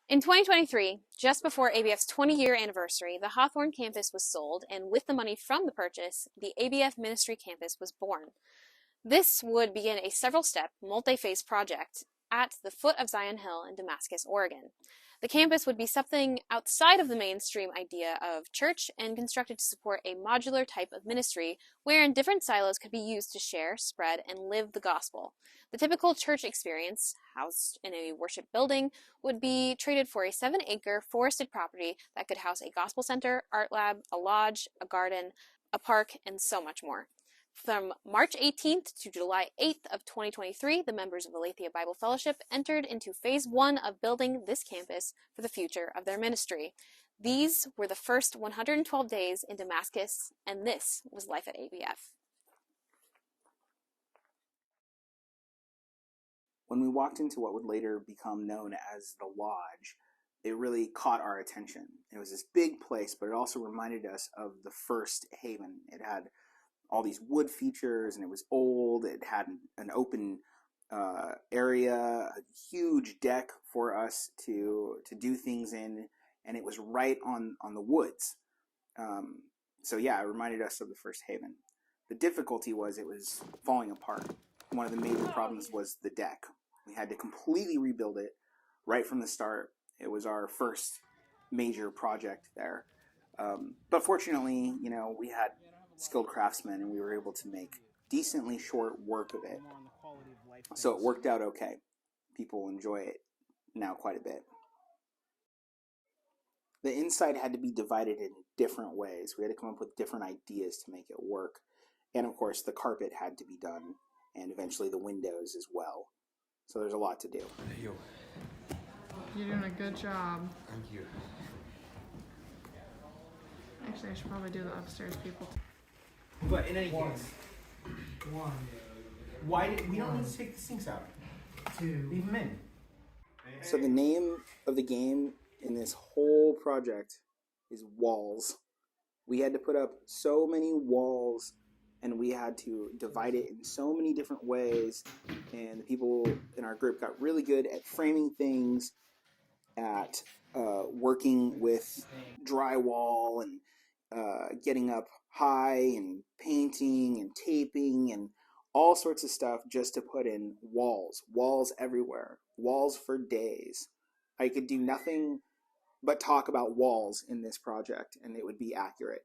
In 2023, just before ABF's 20-year anniversary, the Hawthorne campus was sold, and with the money from the purchase, the ABF Ministry campus was born. This would begin a several-step, multi-phase project at the foot of Zion Hill in Damascus, Oregon. The campus would be something outside of the mainstream idea of church and constructed to support a modular type of ministry wherein different silos could be used to share, spread, and live the gospel. The typical church experience, housed in a worship building, would be traded for a 7-acre forested property that could house a gospel center, art lab, a lodge, a garden, a park, and so much more. From March 18th to July 8th of 2023, the members of Aletheia Bible Fellowship entered into Phase 1 of building this campus for the future of their ministry. These were the first 112 days in Damascus, and this was life at ABF. When we walked into what would later become known as the Lodge, it really caught our attention. It was this big place, but it also reminded us of the first Haven. It had all these wood features, and it was old. It had an open area, a huge deck for us to do things in, and it was right on the woods. So yeah, it reminded us of the first Haven. The difficulty was it was falling apart. One of the major problems was the deck. We had to completely rebuild it right from the start. It was our first major project there. But fortunately, we had skilled craftsmen, and we were able to make decently short work of it. So it worked out okay. People enjoy it now quite a bit. The inside had to be divided in different ways. We had to come up with different ideas to make it work. And of course, the carpet had to be done, and eventually the windows as well. So there's a lot to do. You're doing a good job. Thank you. Actually, I should probably do the upstairs people. But in any case, why did we don't need to take the sinks out? Leave them in. So the name of the game in this whole project is walls. We had to put up so many walls, and we had to divide it in so many different ways. And the people in our group got really good at framing things, at working with drywall and getting up high and painting and taping and all sorts of stuff just to put in walls everywhere, walls for days. I could do nothing but talk about walls in this project, and it would be accurate.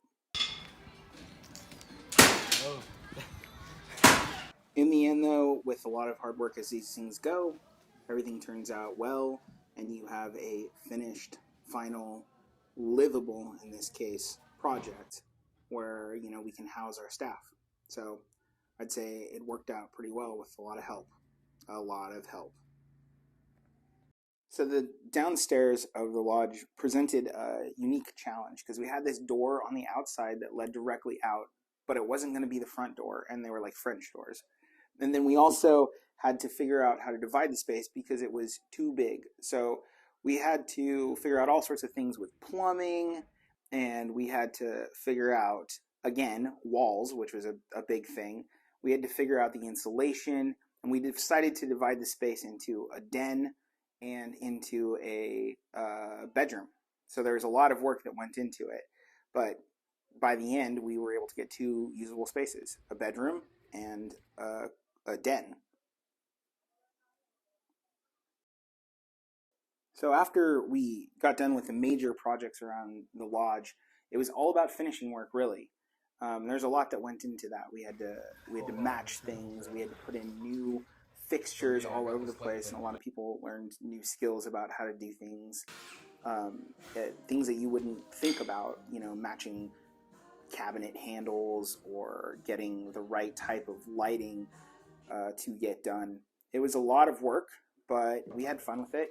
Oh. In the end, though, with a lot of hard work as these things go, everything turns out well, and you have a finished, final, livable, in this case, project where, we can house our staff. So I'd say it worked out pretty well with a lot of help. So the downstairs of the lodge presented a unique challenge because we had this door on the outside that led directly out, but it wasn't going to be the front door, and they were like French doors. And then we also had to figure out how to divide the space because it was too big. So we had to figure out all sorts of things with plumbing, and we had to figure out, again, walls, which was a big thing. We had to figure out the insulation, and we decided to divide the space into a den and into a bedroom. So there was a lot of work that went into it. But by the end, we were able to get 2 usable spaces, a bedroom and a den. So after we got done with the major projects around the lodge, it was all about finishing work, really. There's a lot that went into that. We had to match things. We had to put in new fixtures all over the place, and a lot of people learned new skills about how to do things. Things that you wouldn't think about, matching cabinet handles or getting the right type of lighting to get done. It was a lot of work, but we had fun with it.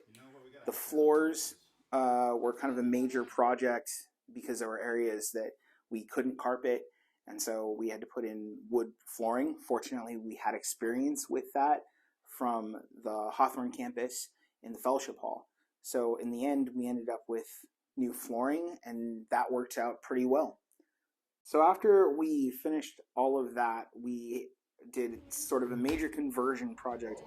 The floors were kind of a major project because there were areas that we couldn't carpet, and so we had to put in wood flooring. Fortunately, we had experience with that from the Hawthorne campus in the fellowship hall. So in the end, we ended up with new flooring, and that worked out pretty well. So after we finished all of that, we did sort of a major conversion project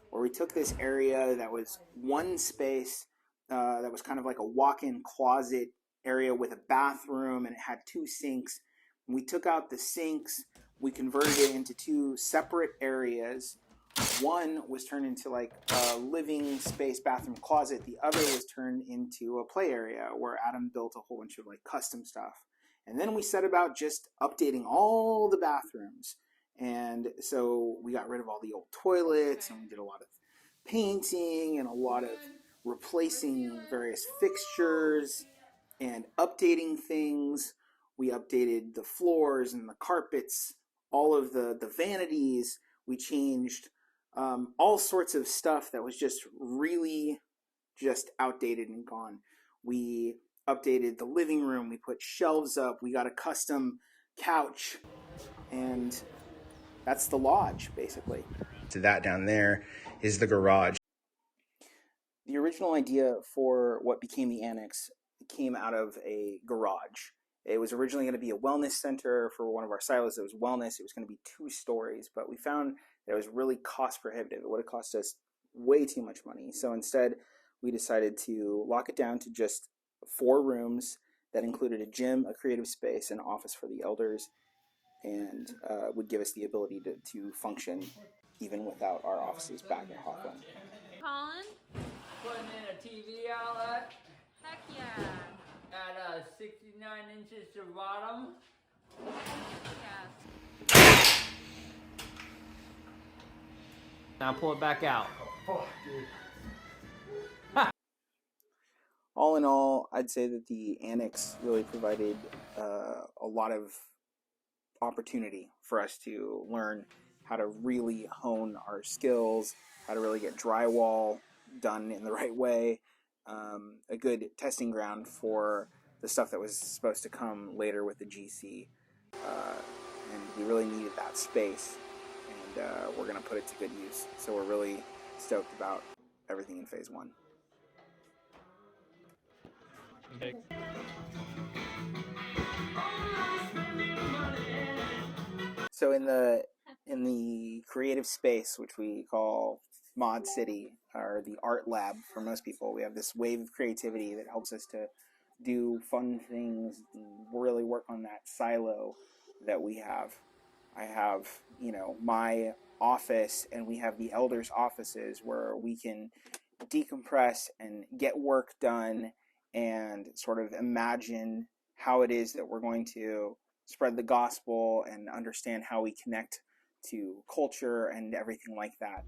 where we took this area that was one space that was kind of like a walk-in closet area with a bathroom, and it had 2 sinks. We took out the sinks, we converted it into 2 separate areas. One was turned into like a living space, bathroom, closet. The other was turned into a play area where Adam built a whole bunch of like custom stuff. And then we set about just updating all the bathrooms. And so we got rid of all the old toilets, and we did a lot of painting and a lot of replacing various fixtures and updating things. We updated the floors and the carpets, all of the vanities. We changed all sorts of stuff that was just really just outdated and gone. We updated the living room. We put shelves up. We got a custom couch. And that's the lodge, basically. So that down there is the garage. The original idea for what became the annex came out of a garage. It was originally going to be a wellness center for one of our silos. It was wellness. It was going to be 2 stories, but we found that it was really cost prohibitive. It would have cost us way too much money. So instead, we decided to lock it down to just 4 rooms that included a gym, a creative space, an office for the elders, and would give us the ability to function even without our offices back at Hawthorne. Colin? Putting in a TV outlet Heck yeah. at 69 inches to bottom. Yeah. Now pull it back out. All in all, I'd say that the annex really provided a lot of opportunity for us to learn how to really hone our skills, how to really get drywall done in the right way, a good testing ground for the stuff that was supposed to come later with the GC. And we really needed that space, and we're going to put it to good use. So we're really stoked about everything in phase 1. Okay. So in the creative space, which we call Mod City, or the art lab for most people, we have this wave of creativity that helps us to do fun things and really work on that silo that we have. I have, my office, and we have the elders' offices where we can decompress and get work done and sort of imagine how it is that we're going to spread the gospel and understand how we connect to culture and everything like that.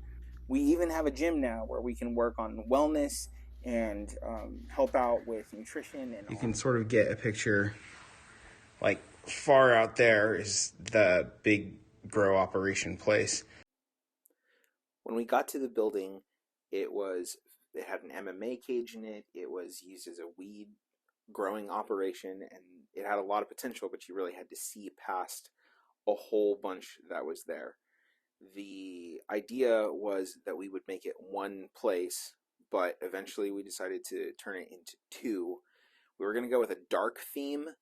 We even have a gym now where we can work on wellness and help out with nutrition. And you can sort of get a picture, like far out there is the big grow operation place. When we got to the building, it had an MMA cage in it. It was used as a weed growing operation, and it had a lot of potential, but you really had to see past a whole bunch that was there. The idea was that we would make it one place, but eventually we decided to turn it into 2. We were going to go with a dark theme,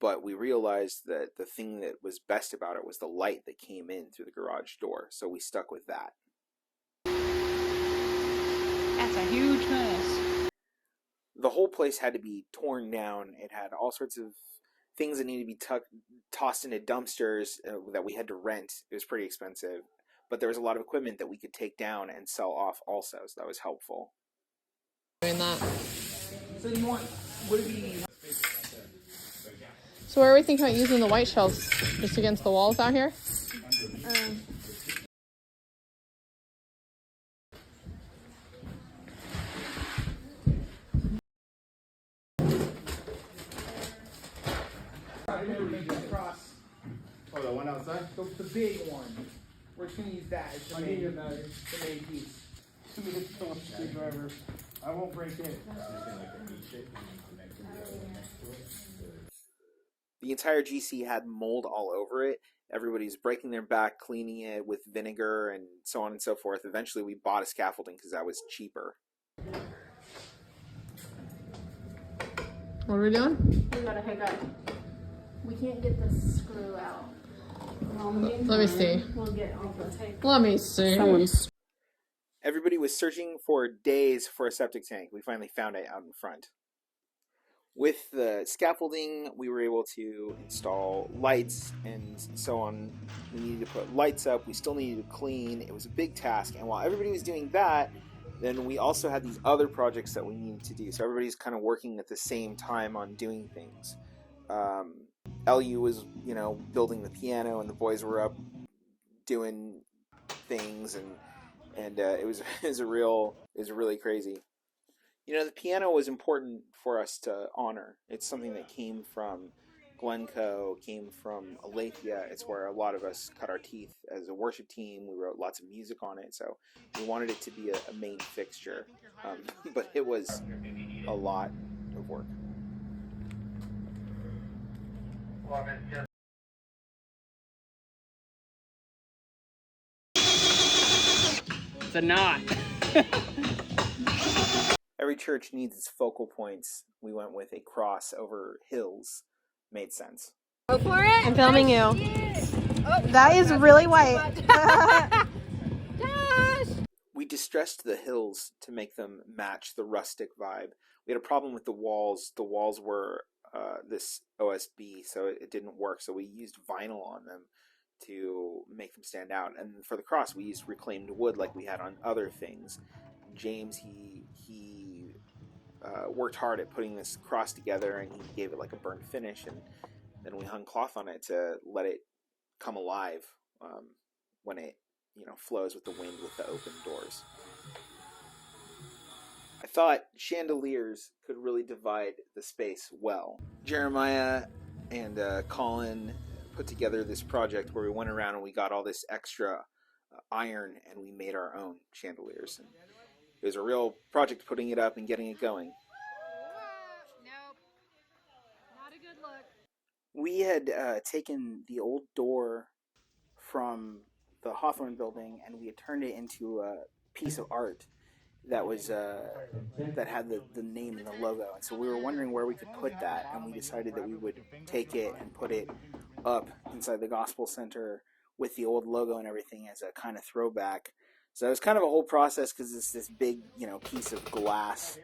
but we realized that the thing that was best about it was the light that came in through the garage door, so we stuck with that. That's a huge mess. The whole place had to be torn down. It had all sorts of things that needed to be tossed into dumpsters that we had to rent. It was pretty expensive, but there was a lot of equipment that we could take down and sell off also, so that was helpful. Doing that. So you want, would it be... So where are we thinking about using the white shelves? Just against the walls out here? Across. Oh, the one outside? The big one. We're just going to use that as the main piece. Screwdriver. I won't break it. The entire GC had mold all over it. Everybody's breaking their back, cleaning it with vinegar and so on and so forth. Eventually we bought a scaffolding because that was cheaper. What are we doing? We got a hiccup. We can't get the screw out. Let me see. Let me see. We'll get off the tape. Someone's. Everybody was searching for days for a septic tank. We finally found it out in front. With the scaffolding, we were able to install lights and so on. We needed to put lights up. We still needed to clean. It was a big task. And while everybody was doing that, then we also had these other projects that we needed to do. So everybody's kind of working at the same time on doing things. LU was, building the piano, and the boys were up doing things, and it was really crazy. The piano was important for us to honor. It's something that came from Glencoe, came from Alethea. It's where a lot of us cut our teeth as a worship team. We wrote lots of music on it, so we wanted it to be a main fixture. But it was a lot of work. It's a knot. Every church needs its focal points. We went with a cross over hills. Made sense. Go for it. I'm filming you. Oh, That is really white. We distressed the hills to make them match the rustic vibe. We had a problem with the walls. The walls were this OSB, so it didn't work. So we used vinyl on them to make them stand out. And for the cross, we used reclaimed wood like we had on other things. James, he worked hard at putting this cross together, and he gave it like a burnt finish, and then we hung cloth on it to let it come alive when it flows with the wind with the open doors. I thought chandeliers could really divide the space well. Jeremiah and Colin put together this project where we went around and we got all this extra iron and we made our own chandeliers. And it was a real project putting it up and getting it going. Nope. Not a good look. We had taken the old door from the Hawthorne building and we had turned it into a piece of art that was that had the name and the logo. And so we were wondering where we could put that, and we decided that we would take it and put it up inside the Gospel Center with the old logo and everything as a kind of throwback. So it was kind of a whole process because it's this big, piece of glass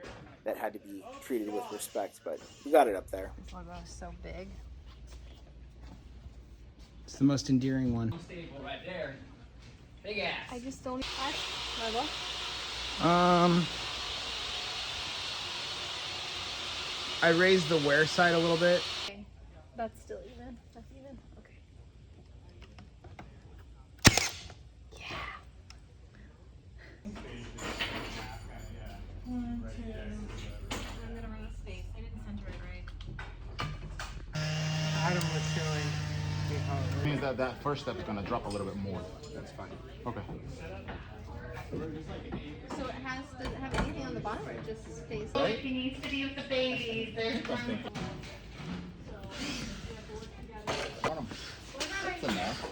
that had to be treated with respect, but we got it up there. This logo is so big. It's the most endearing one. Staple right there. Big ass. I just don't. I raised the wear side a little bit. Okay. That's still even. That's even. Okay. One, two. I'm gonna run out of space. I didn't center it right. Adam was showing me how it Means that first step is going to drop a little bit more. That's fine. Okay. So it has, does it have anything on the bottom or it just stays? Right? He needs to be with the babies. There's That's enough.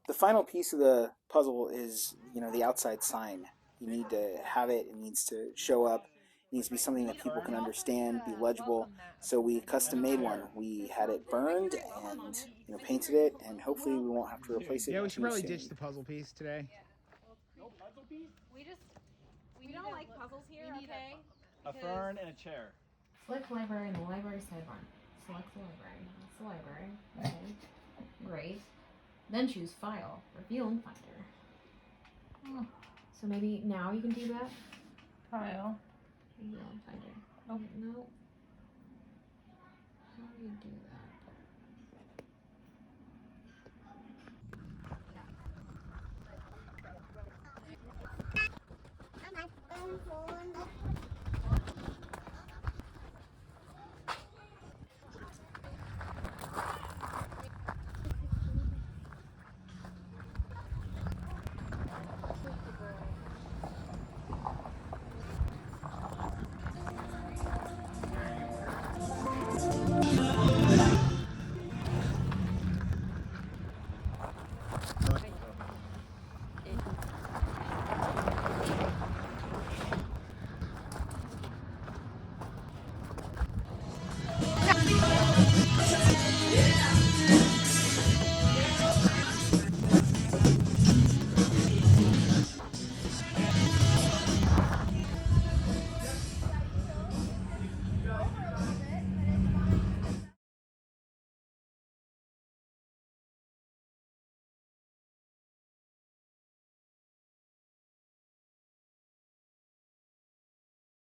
The final piece of the puzzle is, the outside sign. You need to have it. It needs to show up. It needs to be something that people can understand, be legible. So we custom made one. We had it burned and painted it, and hopefully we won't have to replace it. Yeah, we should too probably soon. ditch the puzzle piece today. We don't like puzzles here, okay? a fern and a chair. Select library in the library sidebar. Select the library. That's the library. Okay. Great. Then choose file. Review and finder. Oh. So maybe now you can do that? File. Review and finder. Oh, no. How do you do that?